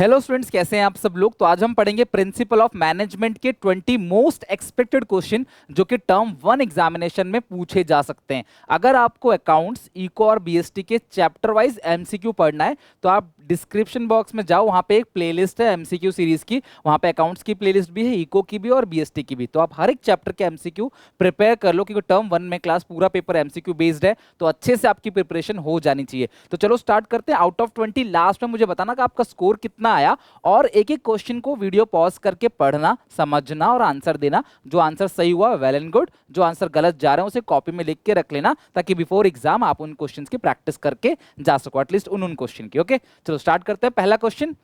Hello students, कैसे हैं आप सब लोग। तो आज हम पढ़ेंगे प्रिंसिपल ऑफ मैनेजमेंट के 20 मोस्ट एक्सपेक्टेड क्वेश्चन जो कि टर्म 1 एग्जामिनेशन में पूछे जा सकते हैं। अगर आपको अकाउंट्स, इको और बीएसटी के चैप्टर वाइज एमसीक्यू पढ़ना है तो आप डिस्क्रिप्शन बॉक्स में जाओ, वहां पे एक प्लेलिस्ट है एमसीक्यू सीरीज की। वहां पे अकाउंट्स की प्लेलिस्ट भी है, इको की भी और बीएसटी की भी। तो आप हर एक चैप्टर के एमसीक्यू प्रिपेयर कर लो, क्योंकि टर्म 1 में क्लास पूरा पेपर एमसीक्यू बेस्ड है, तो अच्छे से आपकी प्रिपरेशन हो जानी चाहिए। तो चलो स्टार्ट करते हैं। आउट ऑफ 20 लास्ट में मुझे बताना कि आपका स्कोर कितना आया, और एक एक क्वेश्चन को वीडियो पॉज करके पढ़ना, समझना और आंसर देना। जो आंसर सही हुआ वेल एंड गुड, जो आंसर गलत जा रहे हैं उसे कॉपी में लिख के रख लेना, ताकि बिफोर एग्जाम आप उन क्वेश्चंस की प्रैक्टिस करके जा सको, एटलीस्ट उन क्वेश्चन की। ओके, चलो स्टार्ट करते हैं। पहला question,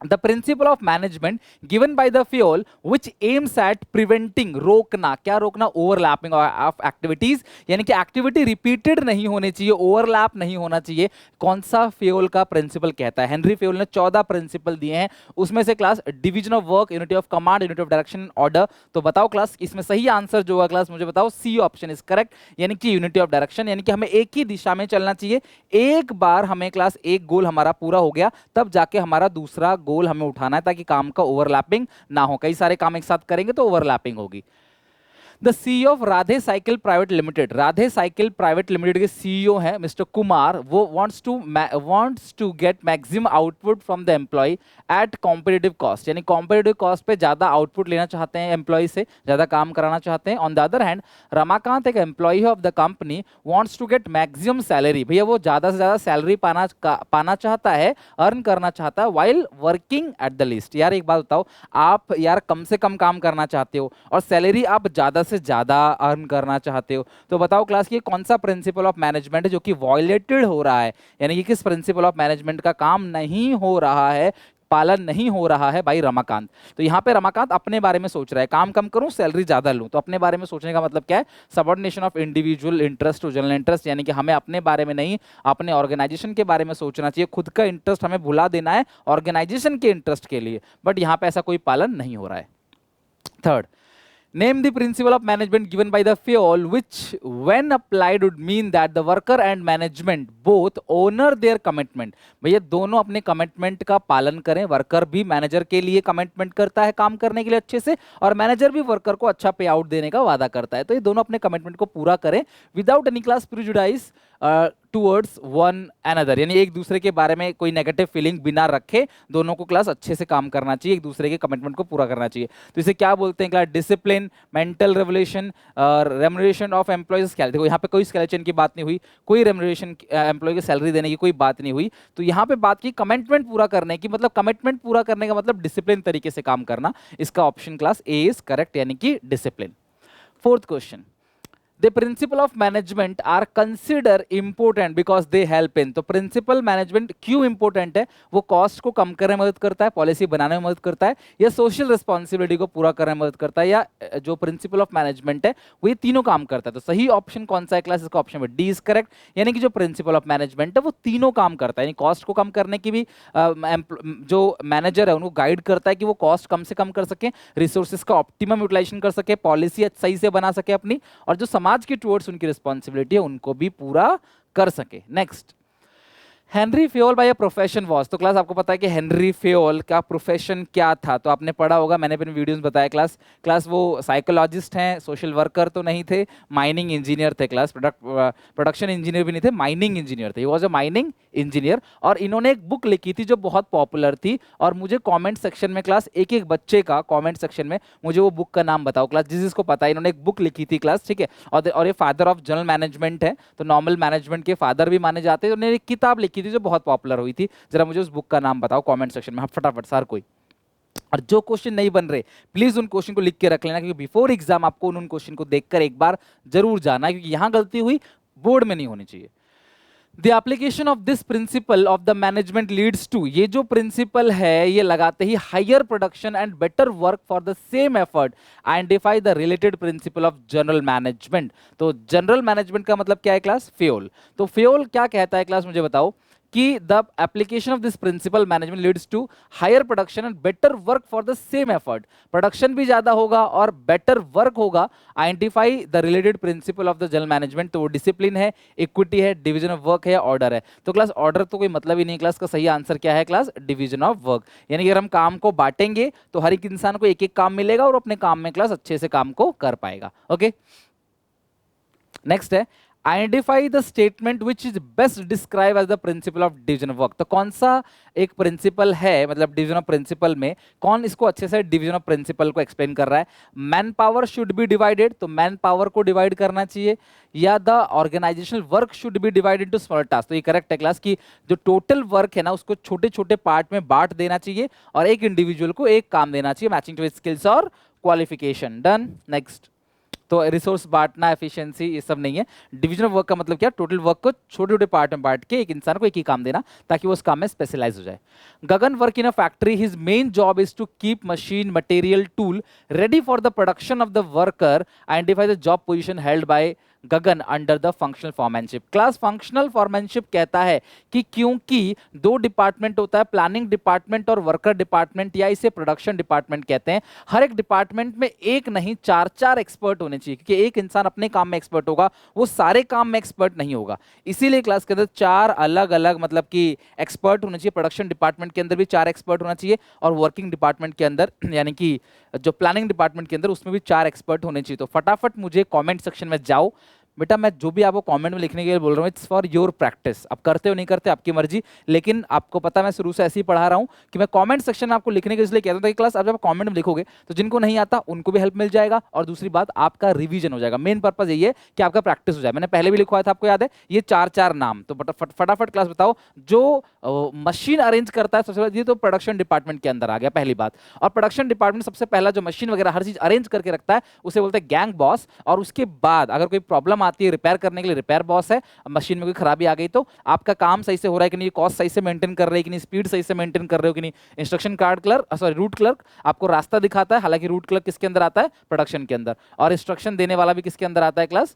the principle of management given by the FIOL which aims at preventing, रोकना, क्या रोकना, overlapping of activities, यानी कि एक्टिविटी रिपीटेड नहीं होनी चाहिए, ओवरलैप नहीं होना चाहिए। कौन सा FIOL का प्रिंसिपल कहता है? हेनरी FIOL ने 14 प्रिंसिपल दिए हैं, उसमें से class division of work, unity of command, unity of direction, order. तो बताओ क्लास, इसमें सही आंसर जो होगा क्लास मुझे बताओ। सी ऑप्शन इज करेक्ट, यानी कि यूनिटी ऑफ डायरेक्शन, यानी कि हमें एक ही दिशा में चलना चाहिए। एक बार हमें क्लास एक गोल हमारा पूरा हो गया, तब जाके हमारा दूसरा गोल हमें उठाना है, ताकि काम का ओवरलैपिंग ना हो। कई सारे काम एक साथ करेंगे तो ओवरलैपिंग होगी। The CEO of Radhe cycle private limited, Radhe cycle private limited के सीईओ हैं मिस्टर कुमार। वो wants to get maximum output from the employ at competitive cost, यानी कॉम्पिटिटिव कॉस्ट पे ज्यादा आउटपुट लेना चाहते हैं, एम्प्लॉय से ज्यादा काम कराना चाहते हैं। On the other hand, Ramakant एक employ of the company wants to get maximum salary, भैया वो ज्यादा से ज्यादा सैलरी पाना चाहता है, अर्न करना चाहता है, while working at the list. यार एक बात बताओ, आप यार कम से कम काम करना चाहते हो और सैलरी आप ज्यादा से ज्यादा अर्न करना चाहते हो, तो बताओ क्लास कि कौन सा प्रिंसिपल ऑफ मैनेजमेंट है जो कि वायलेटेड हो रहा है, यानी कि किस प्रिंसिपल ऑफ मैनेजमेंट का काम नहीं हो रहा है, पालन नहीं हो रहा है भाई रमाकांत। तो यहाँ पे रमाकांत अपने बारे में सोच रहा है, काम कम करूं सैलरी ज्यादा लूं। तो अपने बारे में सोचने का मतलब क्या है? Subordination of individual interest to general interest, यानी कि हमें अपने बारे में नहीं, अपने ऑर्गेनाइजेशन के बारे में सोचना चाहिए। खुद का इंटरेस्ट हमें भुला देना है ऑर्गेनाइजेशन के इंटरेस्ट के लिए, बट यहाँ पे ऐसा कोई पालन नहीं हो रहा है। Third, name the principle of management given by the FIOL which when applied would mean that the worker and management both honor their commitment। भैया दोनों अपने कमिटमेंट का पालन करें, वर्कर भी मैनेजर के लिए कमिटमेंट करता है काम करने के लिए अच्छे से, और मैनेजर भी वर्कर को अच्छा पे आउट देने का वादा करता है। तो ये दोनों अपने कमिटमेंट को पूरा करें without any class prejudice towards one another, यानी एक दूसरे के बारे में कोई नेगेटिव फीलिंग बिना रखे दोनों को क्लास अच्छे से काम करना चाहिए, एक दूसरे के कमिटमेंट को पूरा करना चाहिए। तो इसे क्या बोलते हैं class? Discipline, mental revolution, remuneration of employees. देखो यहाँ पे कोई स्केलेटन की बात नहीं हुई, कोई रेम्युनरेशन एम्प्लॉय की सैलरी देने की कोई बात नहीं हुई। तो यहाँ पे बात की कमिटमेंट पूरा करने की, मतलब कमिटमेंट पूरा करने का मतलब डिसिप्लिन तरीके से काम करना। इसका option class A is correct, यानी कि discipline. Fourth question, the principle of management are consider important because they help in। तो प्रिंसिपल मैनेजमेंट क्यों इंपॉर्टेंट है? वो कॉस्ट को कम करने में मदद करता है, पॉलिसी बनाने में मदद करता है, या सोशल रिस्पॉन्सिबिलिटी को पूरा करने में मदद करता है, या जो प्रिंसिपल ऑफ मैनेजमेंट है वो ये तीनों काम करता है। तो सही ऑप्शन कौन सा है क्लास? इसका ऑप्शन डी इज करेक्ट, यानी कि जो प्रिंसिपल ऑफ मैनेजमेंट है वो तीनों काम करता है, यानी कॉस्ट को कम करने की भी जो मैनेजर है उनको गाइड करता है कि वो कॉस्ट कम से कम कर सके, रिसोर्सेज का ऑप्टिमम यूटिलाइजेशन कर सके, पॉलिसी सही से बना सके अपनी, और जो समाज की टुवर्ड्स उनकी रिस्पॉन्सिबिलिटी है उनको भी पूरा कर सके। Next, Henry FIOL by profession was. तो क्लास आपको पता है कि हेनरी FIOL का प्रोफेशन क्या था? तो आपने पढ़ा होगा, मैंने अपने वीडियोस में बताया क्लास वो साइकोलॉजिस्ट हैं, सोशल वर्कर तो नहीं थे, माइनिंग इंजीनियर थे क्लास, प्रोडक्शन इंजीनियर भी नहीं थे, माइनिंग इंजीनियर थे। He was a mining engineer, और इन्होंने एक बुक लिखी थी जो बहुत पॉपुलर थी, और मुझे कॉमेंट सेक्शन में क्लास एक एक बच्चे का कॉमेंट सेक्शन में मुझे वो बुक का नाम बताओ क्लास, जिसको पता है। इन्होंने एक बुक लिखी थी क्लास, ठीक है, और ये फादर ऑफ जनरल मैनेजमेंट है, तो नॉर्मल मैनेजमेंट के फादर भी माने जाते हैं। उन्होंने एक किताब लिखी थी जो बहुत पॉपुलर हुई थी। जरा मुझे उस बुक का नाम बताओ कमेंट सेक्शन में, फटाफट सर कोई। और जो क्वेश्चन नहीं बन रहे प्लीज उन क्वेश्चन को लिख के रख लेना, क्योंकि बिफोर एग्जाम आपको उन क्वेश्चन को देखकर एक बार जरूर जाना है, क्योंकि यहां गलती हुई बोर्ड में नहीं होनी चाहिए। The application of this principle of the management leads to, ये जो प्रिंसिपल है ये लगाते ही higher production and better work for the same effort, identify the related principle of general management. तो जनरल मैनेजमेंट का मतलब क्या है क्लास? FIOL। तो FIOL क्या कहता है क्लास मुझे बताओ कि the application of this principle management leads to higher production and better work for the same effort. Production भी ज्यादा होगा और बेटर वर्क होगा। Identify the related principle of the general management, तो वो डिसिप्लिन है, इक्विटी है, डिवीजन ऑफ वर्क है, ऑर्डर है। तो क्लास ऑर्डर तो कोई मतलब ही नहीं, क्लास का सही आंसर क्या है क्लास, डिवीजन ऑफ वर्क। यानी कि अगर हम काम को बांटेंगे तो हर एक इंसान को एक एक काम मिलेगा और अपने काम में क्लास अच्छे से काम को कर पाएगा। ओके, नेक्स्ट है identify the statement which is best describe as the principle of division of work. तो कौन सा एक प्रिंसिपल है, मतलब डिवीजन ऑफ प्रिंसिपल में कौन इसको अच्छे से डिवीजन ऑफ प्रिंसिपल को एक्सप्लेन कर रहा है। Man power should be divided, तो मैन पावर को डिवाइड करना चाहिए, या the organisational work should be divided into small task. तो ये करेक्ट है क्लास की जो टोटल वर्क है ना उसको छोटे छोटे पार्ट में बांट देना चाहिए और एक इंडिविजुअल को एक काम देना चाहिए मैचिंग टू स्किल्स और क्वालिफिकेशन। डन। नेक्स्ट, तो रिसोर्स बांटना, एफिशिएंसी, ये सब नहीं है। डिवीजन ऑफ वर्क का मतलब क्या, टोटल वर्क को छोटे छोटे पार्ट में बांट के एक इंसान को एक ही काम देना ताकि वो उस काम में स्पेशलाइज हो जाए। Gagan work in a factory, his main job is to keep machine material tool ready for the production of the worker. Identify the job position held by Gagan under the functional foremanship. Class functional foremanship कहता है कि क्योंकि दो department होता है, planning department और worker department, या इसे प्रोडक्शन डिपार्टमेंट कहते हैं। हर एक डिपार्टमेंट में एक नहीं चार चार एक्सपर्ट होने चाहिए, क्योंकि एक इंसान अपने काम में एक्सपर्ट होगा, वो सारे काम में एक्सपर्ट नहीं होगा। इसीलिए क्लास के अंदर चार अलग अलग मतलब कि एक्सपर्ट होने चाहिए। प्रोडक्शन डिपार्टमेंट के अंदर भी चार एक्सपर्ट होना चाहिए और वर्किंग डिपार्टमेंट के अंदर यानी कि जो प्लानिंग डिपार्टमेंट के अंदर उसमें भी चार एक्सपर्ट होने चाहिए। तो फटाफट मुझे कमेंट सेक्शन में जाओ। बेटा मैं जो भी आपको कमेंट में लिखने के लिए बोल रहा हूँ इट्स फॉर योर प्रैक्टिस, आप करते हो नहीं करते आपकी मर्जी, लेकिन आपको पता है मैं शुरू से ऐसे ही पढ़ा रहा हूँ कि मैं कमेंट सेक्शन में आपको लिखने के इसलिए कहता हूँ कि क्लास आप जब कमेंट में लिखोगे तो जिनको नहीं आता उनको भी हेल्प मिल जाएगा और दूसरी बात आपका रिवीजन हो जाएगा। मेन पर्पज यही है कि आपका प्रैक्टिस हो जाए। मैंने पहले भी लिखवाया था, आपको याद है, ये चार चार नाम। तो फटाफट क्लास बताओ, जो मशीन अरेंज करता है सबसे पहले, ये तो प्रोडक्शन डिपार्टमेंट के अंदर आ गया पहली बात। और प्रोडक्शन डिपार्टमेंट सबसे पहला जो मशीन वगैरह हर चीज अरेंज करके रखता है उसे बोलते हैं गैंग बॉस। और उसके बाद अगर कोई प्रॉब्लम आती है रिपेयर करने के लिए रिपेयर बॉस है। मशीन में कोई खराबी आ गई तो आपका काम सही से हो रहा है कि नहीं, कॉस्ट सही से मेंटेन कर रहे हैं कि नहीं, स्पीड सही से मेंटेन कर रहे हो कि नहीं। Instruction card clerk, sorry root clerk आपको रास्ता दिखाता है, हालांकि रूट क्लर्क किसके अंदर आता है, प्रोडक्शन के अंदर। और इंस्ट्रक्शन देने वाला भी किसके अंदर आता है क्लास,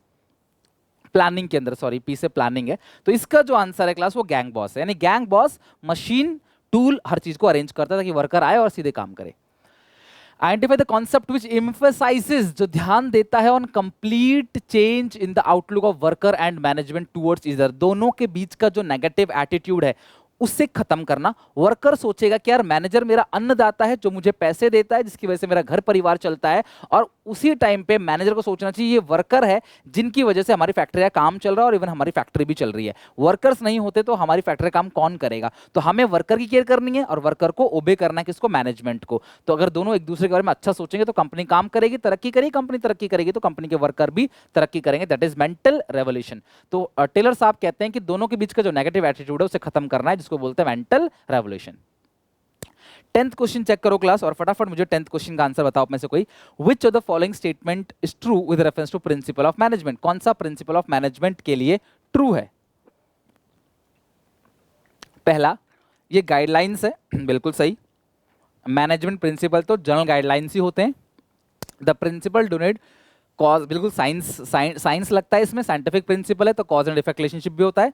प्लानिंग के अंदर। सॉरी पी से प्लानिंग है। तो इसका जो आंसर है क्लास वो गैंग बॉस है। यानी गैंग बॉस मशीन टूल हर चीज को अरेंज करता है ताकि वर्कर आए और सीधे काम करे। Identify the concept which emphasises, जो ध्यान देता है on complete change in the outlook of worker and management towards either. दोनों के बीच का जो नेगेटिव एटीट्यूड है उससे खत्म करना। वर्कर सोचेगा कि यार मैनेजर मेरा अन्नदाता है जो मुझे पैसे देता है जिसकी वजह से मेरा घर परिवार चलता है, और उसी टाइम पे मैनेजर को सोचना चाहिए ये वर्कर है जिनकी वजह से हमारी फैक्ट्री का काम चल रहा है और इवन हमारी फैक्ट्री भी चल रही है। वर्कर्स नहीं होते तो हमारी फैक्ट्री का काम कौन करेगा। तो हमें वर्कर की केयर करनी है और वर्कर को ओबे करना है किसको, मैनेजमेंट को। तो अगर दोनों एक दूसरे के बारे में अच्छा सोचेंगे तो कंपनी काम करेगी, तरक्की करेगी, कंपनी तरक्की करेगी तो कंपनी के वर्कर भी तरक्की करेंगे। That is mental revolution. तो टेलर साहब कहते हैं कि दोनों के बीच का जो नेगेटिव एटीट्यूड है उसे खत्म करना है, जिसको बोलते हैं mental revolution. 10th question check करो क्लास और फटाफट मुझे 10th क्वेश्चन का आंसर बताओ में से कोई। Which of the following statement is true with reference to principle of management. कौन सा प्रिंसिपल ऑफ मैनेजमेंट के लिए ट्रू है। पहला, ये गाइडलाइंस है, बिल्कुल सही। मैनेजमेंट प्रिंसिपल तो जनरल गाइडलाइंस ही होते हैं। द प्रिंसिपल डोनेट कॉज, बिल्कुल साइंस लगता है इसमें, साइंटिफिक प्रिंसिपल है तो कॉज एंड इफेक्ट रिलेशनशिप भी होता है।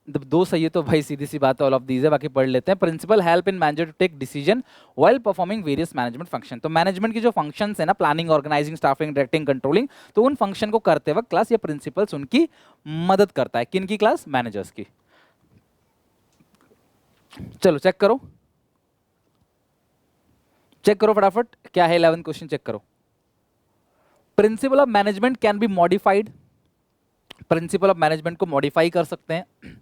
दो सही है तो भाई सीधी सी बात है, ऑल ऑफ दीज है, बाकी पढ़ लेते हैं। Principle help in manager to take decision while performing various management function. तो मैनेजमेंट की जो फंक्शंस है ना, planning, organising, staffing, directing, controlling, तो उन फंक्शन को करते वक्त क्लास ये प्रिंसिपल्स उनकी मदद करता है। किन की क्लास, मैनेजर्स की। चलो चेक करो, चेक करो फटाफट क्या है। 11th क्वेश्चन चेक करो। Principal of management can be modified. Principal of management को मॉडिफाई कर सकते हैं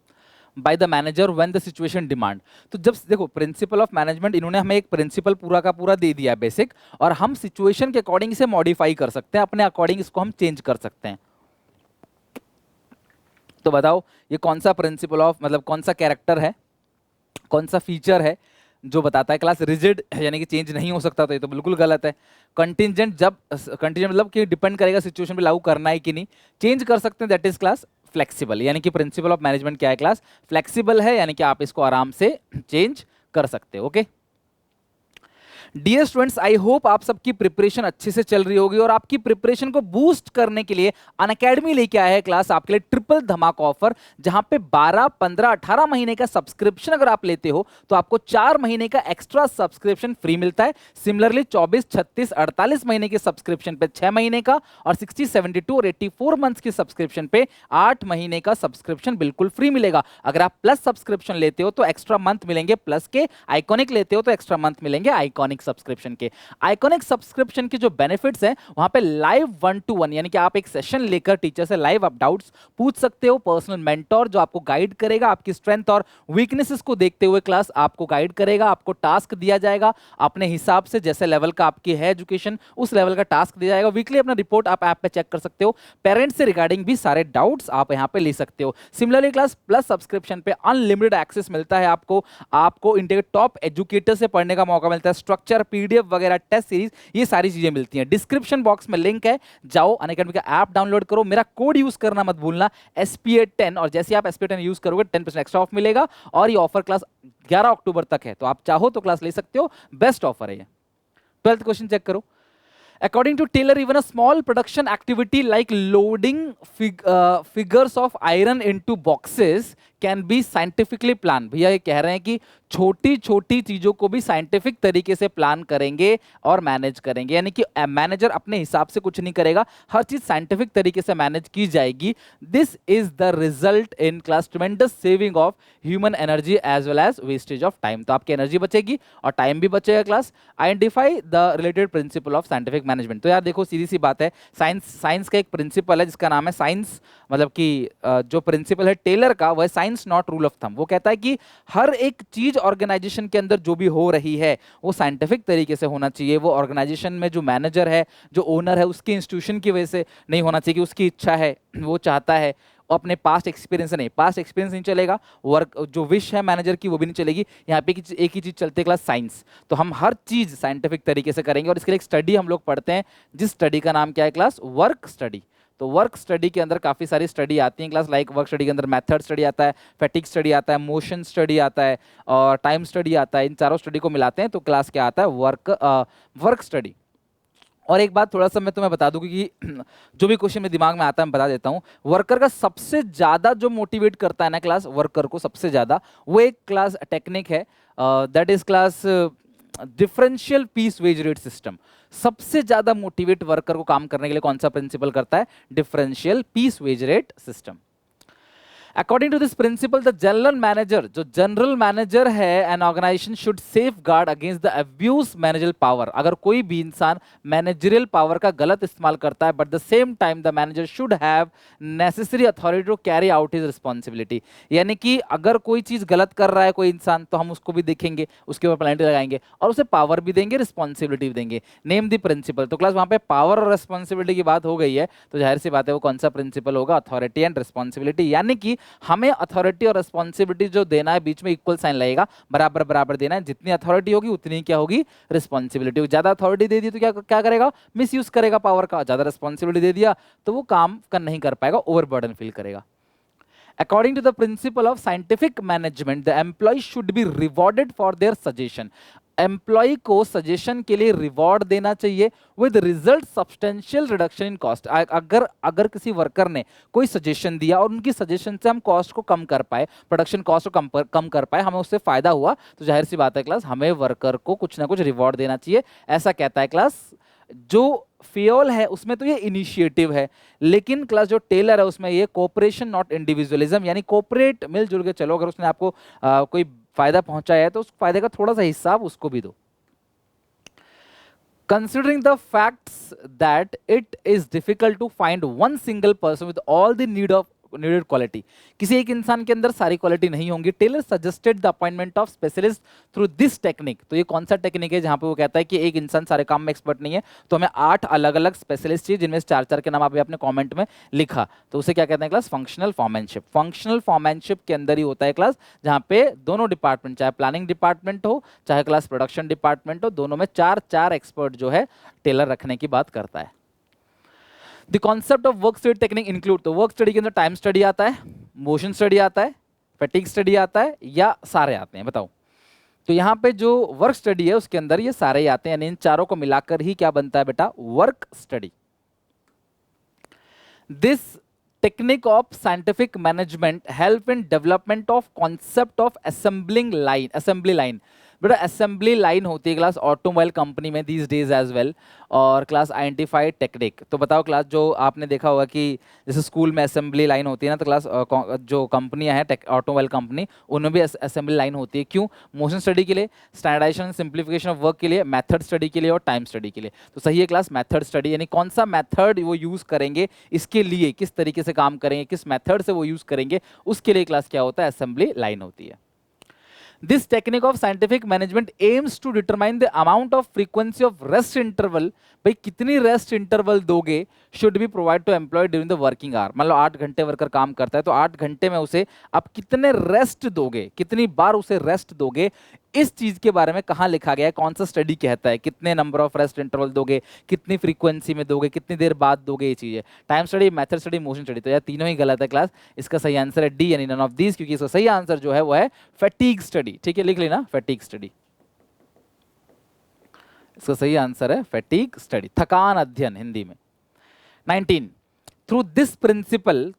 by the manager when the situation demand. तो जब देखो प्रिंसिपल ऑफ मैनेजमेंट, इन्होंने हमें एक प्रिंसिपल पूरा का पूरा दे दिया है बेसिक, और हम सिचुएशन के अकॉर्डिंग इसे मॉडिफाई कर सकते हैं, अपने अकॉर्डिंग इसको हम चेंज कर सकते हैं। तो बताओ ये कौन सा प्रिंसिपल ऑफ, मतलब कौन सा कैरेक्टर है, कौन सा फीचर है जो बताता है क्लास रिजिड यानी कि चेंज नहीं हो सकता, तो ये तो बिल्कुल गलत है। कंटिजेंट, जब कंटिजेंट मतलब कि डिपेंड करेगा सिचुएशन पे लागू करना है कि नहीं, चेंज कर सकते हैं, दैट इज क्लास फ्लेक्सिबल। यानी कि प्रिंसिपल ऑफ मैनेजमेंट क्या है क्लास, फ्लेक्सिबल है, यानी कि आप इसको आराम से चेंज कर सकते हो। Okay, dear students, I hope आप सबकी प्रिपरेशन अच्छे से चल रही होगी और आपकी प्रिपरेशन को बूस्ट करने के लिए अनअकैडमी लेके आया है क्लास आपके लिए ट्रिपल धमाका ऑफर, जहां पे 12, 15, 18 महीने का सब्सक्रिप्शन अगर आप लेते हो तो आपको 4 महीने का एक्स्ट्रा सब्सक्रिप्शन फ्री मिलता है। सिमिलरली 24, 36, 48 महीने के सब्सक्रिप्शन पे 6 महीने का और 60, 72 और 84 मंथ्स के सब्सक्रिप्शन पे 8 महीने का सब्सक्रिप्शन बिल्कुल फ्री मिलेगा। अगर आप प्लस सब्सक्रिप्शन लेते हो तो एक्स्ट्रा मंथ मिलेंगे प्लस के, आइकॉनिक लेते हो तो एक्स्ट्रा मंथ मिलेंगे आइकॉनिक सब्सक्रिप्शन के। आइकॉनिक सब्सक्रिप्शन के जो बेनिफिट्स हैं वहां पे लाइव 1-to-1 यानी कि आप एक सेशन लेकर टीचर से लाइव आप डाउट्स पूछ सकते हो। पर्सनल मेंटोर जो आपको गाइड करेगा, आपकी स्ट्रेंथ और वीकनेसेस को देखते हुए क्लास आपको गाइड करेगा। आपको टास्क दिया जाएगा अपने हिसाब से, जैसे लेवल का आपकी है एजुकेशन उस लेवल का टास्क दिया जाएगा। वीकली अपना रिपोर्ट आप ऐप पे चेक कर सकते हो। पेरेंट्स से रिगार्डिंग भी सारे डाउट्स आप यहां पे ले सकते हो। सिमिलरली क्लास प्लस सब्सक्रिप्शन पे अनलिमिटेड एक्सेस मिलता है आपको इंडिया के टॉप एजुकेटर से पढ़ने का मौका मिलता है। स्ट्रक्चर, पीडीएफ वगैरह, टेस्ट सीरीज, ये सारी चीजें मिलती हैं। डिस्क्रिप्शन बॉक्स में लिंक है, जाओ अनअकैडमी का ऐप डाउनलोड करो। मेरा कोड यूज करना मत भूलना SPA10, और जैसे आप SPA10 यूज करोगे 10% एक्स्ट्रा ऑफ मिलेगा। और ये ऑफर क्लास 11 अक्टूबर तक है, तो आप चाहो तो क्लास ले सकते हो। बेस्ट ऑफर है ये। 12th क्वेश्चन चेक करो। According to Taylor, even a small production activity like loading figures of iron into boxes can be scientifically planned। भैया ये कह रहे हैं कि छोटी छोटी चीजों को भी साइंटिफिक तरीके से प्लान करेंगे और मैनेज करेंगे, यानी कि मैनेजर अपने हिसाब से कुछ नहीं करेगा, हर चीज साइंटिफिक तरीके से मैनेज की जाएगी। This is the result in class tremendous saving of human energy as well as wastage of time. तो आपकी एनर्जी बचेगी और टाइम भी बचेगा। Class identify the related principle of scientific management. तो यार देखो सीधी सी बात है, साइंस का एक प्रिंसिपल है जिसका नाम है साइंस, मतलब कि जो प्रिंसिपल है टेलर का वह science not rule of thumb. वो कहता है कि हर एक चीज ऑर्गेनाइजेशन के अंदर जो भी हो रही है वो साइंटिफिक तरीके से होना चाहिए। वो ऑर्गेनाइजेशन में जो मैनेजर है, जो ओनर है, उसके इंस्टीट्यूशन की वजह से नहीं होना चाहिए कि उसकी इच्छा है, वो चाहता है, अपने पास्ट एक्सपीरियंस से नहीं। पास्ट एक्सपीरियंस नहीं चलेगा, वर्क जो विश है मैनेजर की वो भी नहीं चलेगी। यहाँ पे एक ही चीज चलती है क्लास, साइंस। तो हम हर चीज साइंटिफिक तरीके से करेंगे और इसके लिए एक स्टडी हम लोग पढ़ते हैं, जिस स्टडी का नाम क्या है क्लास, वर्क स्टडी। तो वर्क स्टडी के अंदर काफी सारी स्टडी आती है क्लास, लाइक वर्क स्टडी के अंदर मेथड स्टडी आता है, फैटिग स्टडी आता है, मोशन स्टडी आता है और टाइम स्टडी आता है। इन चारों स्टडी को मिलाते हैं तो क्लास क्या आता है, वर्क स्टडी। और एक बात थोड़ा सा मैं तुम्हें बता दूं कि जो भी क्वेश्चन मेरे दिमाग में आता है मैं बता देता हूं। वर्कर का सबसे ज्यादा जो मोटिवेट करता है ना क्लास, वर्कर को सबसे ज्यादा, वो एक क्लास टेक्निक है, that is class differential piece wage rate system. सबसे ज्यादा मोटिवेट वर्कर को काम करने के लिए कौन सा प्रिंसिपल करता है, differential piece wage rate system. According to this principle the general manager, जो जनरल मैनेजर है an organisation should safeguard against the abuse managerial power. अगर कोई भी इंसान मैनेजरियल पावर का गलत इस्तेमाल करता है, but the same time the manager should have necessary authority to carry out his responsibility. यानी कि अगर कोई चीज गलत कर रहा है कोई इंसान, तो हम उसको भी देखेंगे, उसके ऊपर पेनल्टी लगाएंगे और उसे पावर भी देंगे, रिस्पॉन्सिबिलिटी भी देंगे। Name the principle. तो क्लास वहां पे पावर और रिस्पॉन्सिबिलिटी की बात हो गई है, तो जाहिर सी बात है वो कौन सा प्रिंसिपल होगा, अथॉरिटी एंड रिस्पॉन्सिबिलिटी। यानी कि हमें अथॉरिटी और रिस्पॉन्सिबिलिटी जो देना है बीच में इक्वल साइन लगेगा, बराबर बराबर देना है। जितनी अथॉरिटी होगी उतनी क्या होगी, रिस्पॉन्सिबिलिटी होगी। ज्यादा अथॉरिटी दे दी तो क्या क्या करेगा, मिस यूज करेगा पावर का। ज्यादा रिस्पॉन्सिबिलिटी दे दिया तो वो काम नहीं कर पाएगा, ओवरबर्डन फील करेगा। According to the principle of scientific management, the employee should be rewarded for their suggestion. Employ को सजेशन के लिए रिवॉर्ड देना चाहिए with result substantial reduction in cost. अगर किसी वर्कर ने कोई सजेशन दिया और उनकी सजेशन से हम कॉस्ट को कम कर पाए, प्रोडक्शन कॉस्ट को कम कर पाए, हमें उससे फायदा हुआ, तो जाहिर सी बात है क्लास हमें वर्कर को कुछ ना कुछ रिवॉर्ड देना चाहिए, ऐसा कहता है क्लास। जो फियोल है उसमें तो ये इनिशिएटिव है, लेकिन क्लास जो टेलर है उसमें ये कोऑपरेशन नॉट इंडिविजुअलिज्म, यानी कोऑपरेट, मिलजुल के चलो। अगर उसने आपको कोई फायदा पहुंचाया है तो उस फायदे का थोड़ा सा हिस्सा उसको भी दो। Considering the facts that it is difficult to find one single person with all the needed quality, किसी एक इंसान के अंदर सारी क्वालिटी नहीं होंगी, Taylor suggested the appointment of specialist through this technique. तो ये कौन सा टेक्निक है जहां पे वो कहता है कि एक इंसान सारे काम में एक्सपर्ट नहीं है, तो हमें 8 अलग अलग स्पेशलिस्ट चाहिए, जिनमें से 4-4 के नाम आप अपने कमेंट में लिखा। तो उसे क्या कहते हैं क्लास, फंक्शनल फॉर्मैनशिप। फंक्शनल फॉर्मैनशिप के अंदर ही होता है क्लास जहां पे दोनों डिपार्टमेंट, चाहे प्लानिंग डिपार्टमेंट हो चाहे क्लास प्रोडक्शन डिपार्टमेंट हो, दोनों में 4-4 एक्सपर्ट जो है टेलर रखने की बात करता है। The concept of work study technique include, तो वर्क स्टडी के अंदर टाइम स्टडी आता है, मोशन स्टडी आता है, फैटिग स्टडी आता है, या सारे आते हैं, बताओ। तो यहाँ पे जो वर्क स्टडी है उसके अंदर ये सारे ही आते हैं, यानी इन चारों को मिलाकर ही क्या बनता है बेटा, work study. This technique of scientific management help in development of concept of assembly line. बेटा असेंबली लाइन होती है क्लास ऑटोमोबाइल कंपनी में दीज डेज एज वेल, और क्लास आइडेंटिफाइड टेक्निक। तो बताओ क्लास, जो आपने देखा होगा कि जैसे स्कूल में असेंबली लाइन होती है ना, तो क्लास जो कंपनियां हैं ऑटोमोबाइल कंपनी, उनमें भी असेंबली लाइन होती है। क्यों? मोशन स्टडी के लिए, स्टैंडर्डाइजेशन सिंप्लीफिकेशन ऑफ वर्क के लिए, मेथड स्टडी के लिए और टाइम स्टडी के लिए। तो सही है क्लास मेथड स्टडी, यानी कौन सा मेथड वो यूज करेंगे इसके लिए, किस तरीके से काम करेंगे, किस मेथड से वो यूज करेंगे, उसके लिए क्लास क्या होता है, असेंबली लाइन होती है। This technique of scientific management aims to determine the amount of frequency of rest interval। भाई कितनी रेस्ट इंटरवल दोगे, should be provide to employ during the working hour. मान लो 8 घंटे वर्कर काम करता है, तो 8 घंटे में उसे आप कितने रेस्ट दोगे, कितनी बार उसे रेस्ट दोगे, इस चीज के बारे में कहाँ लिखा गया है, कौन सा स्टडी कहता है, कितने नंबर ऑफ रेस्ट इंटरवल दोगे, कितनी फ्रीक्वेंसी में दोगे, कितनी देर बाद दोगे, ये चीज है। Time study, method study, motion study. तो यार तीनों ही गलत है क्लास, इसका सही आंसर है डी, यानी नन ऑफ दीज, क्योंकि इसका सही आंसर जो है वो है फैटीग स्टडी। ठीक है, लिख लेना फैटीग स्टडी, इसका सही आंसर है फैटीग स्टडी, थकान अध्ययन हिंदी में। 19 थ्रू दिस प्रिंसिपल,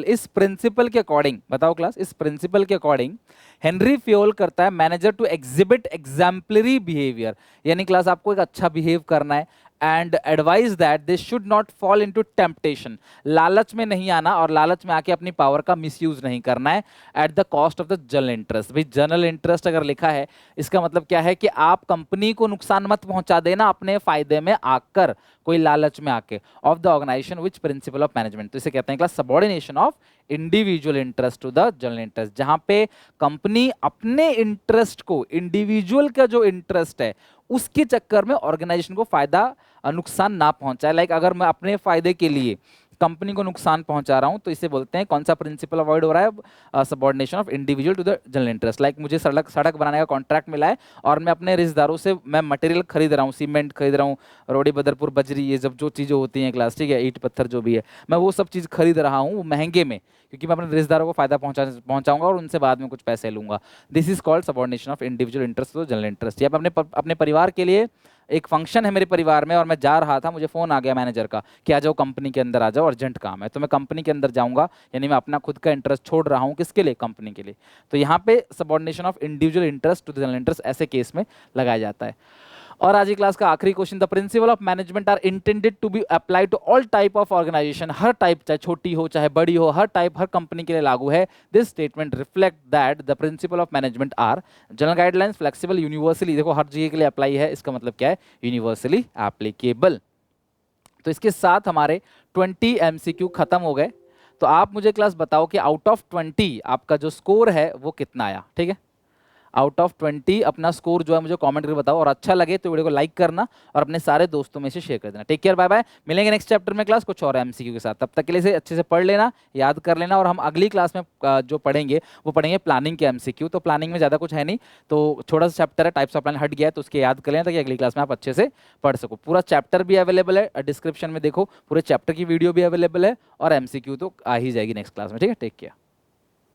इस प्रिंसिपल के अकॉर्डिंग, बताओ क्लास, इस प्रिंसिपल के अकॉर्डिंग हेनरी फ्योल करता है manager to exhibit exemplary behaviour. यानी क्लास आपको एक अच्छा बिहेव करना है, and advise that they should not fall into temptation, लालच में नहीं आना और लालच में आके अपनी पावर का मिसयूज नहीं करना है, at the cost of the general interest. भाई जनरल इंटरेस्ट अगर लिखा है, इसका मतलब क्या है कि आप कंपनी को नुकसान मत पहुंचा देना अपने फायदे में आकर, कोई लालच में आके, of the organisation which principle of management. तो इसे कहते हैं class subordination of individual interest to the general interest, जहां पे कंपनी अपने इंटरेस्ट को, इंडिविजुअल का जो इंटरेस्ट है उसके चक्कर में ऑर्गेनाइजेशन को फायदा नुकसान ना पहुंचाए। लाइक अगर मैं अपने फायदे के लिए कंपनी को नुकसान पहुंचा रहा हूं, तो इसे बोलते हैं, कौन सा प्रिंसिपल अवॉइड हो रहा है, subordination of individual to the general interest. Like मुझे सड़क बनाने का कॉन्ट्रैक्ट मिला है और मैं अपने रिश्तेदारों से मैं मटेरियल खरीद रहा हूँ, सीमेंट खरीद रहा हूँ, रोडी बदरपुर बजरी, ये सब जो चीज़ें होती हैं क्लास, ठीक है, ईंट पत्थर जो भी है, मैं वो सब चीज़ खरीद रहा हूँ महंगे में, क्योंकि मैं अपने रिश्तेदारों को फायदा पहुंचाऊंगा और उनसे बाद में कुछ पैसे लूंगा। This is called subordination of individual interest to general interest. या मैं अपने परिवार के लिए, एक फंक्शन है मेरे परिवार में और मैं जा रहा था, मुझे फोन आ गया मैनेजर का कि आ जाओ कंपनी के अंदर आ जाओ, अर्जेंट काम है, तो मैं कंपनी के अंदर जाऊंगा, यानी मैं अपना खुद का इंटरेस्ट छोड़ रहा हूं, किसके लिए, कंपनी के लिए। तो यहाँ पे subordination of individual interest to the general interest ऐसे केस में लगाया जाता है। और आज की क्लास का आखिरी question, the principle of management are intended to be applied to all type of organisation. हर टाइप, चाहे छोटी हो चाहे बड़ी हो, हर टाइप हर कंपनी के लिए लागू है। This statement reflect that the principle of management are general guidelines, flexible, universally. देखो हर जगह के लिए अप्लाई है, इसका मतलब क्या है, यूनिवर्सली एप्लीकेबल। तो इसके साथ हमारे 20 MCQ खत्म हो गए। तो आप मुझे क्लास बताओ कि आउट ऑफ 20 आपका जो स्कोर है वो कितना आया। ठीक है, आउट ऑफ 20 अपना स्कोर जो है मुझे कमेंट करके बताओ, और अच्छा लगे तो वीडियो को लाइक करना और अपने सारे दोस्तों में से शेयर कर देना। टेक केयर, बाय बाय, मिलेंगे नेक्स्ट चैप्टर में क्लास कुछ और MCQ के साथ। तब तक के लिए अच्छे से पढ़ लेना, याद कर लेना, और हम अगली क्लास में जो पढ़ेंगे वो पढ़ेंगे प्लानिंग के MCQ। तो प्लानिंग में ज़्यादा कुछ है नहीं, तो छोटा सा चैप्टर है, टाइप्स ऑफ प्लान हट गया है, तो उसके याद कर लेना ताकि अगली क्लास में आप अच्छे से पढ़ सको। पूरा चैप्टर भी अवेलेबल है डिस्क्रिप्शन में, देखो पूरे चैप्टर की वीडियो भी अवेलेबल है, और MCQ तो आ ही जाएगी नेक्स्ट क्लास में। ठीक है, टेक केयर।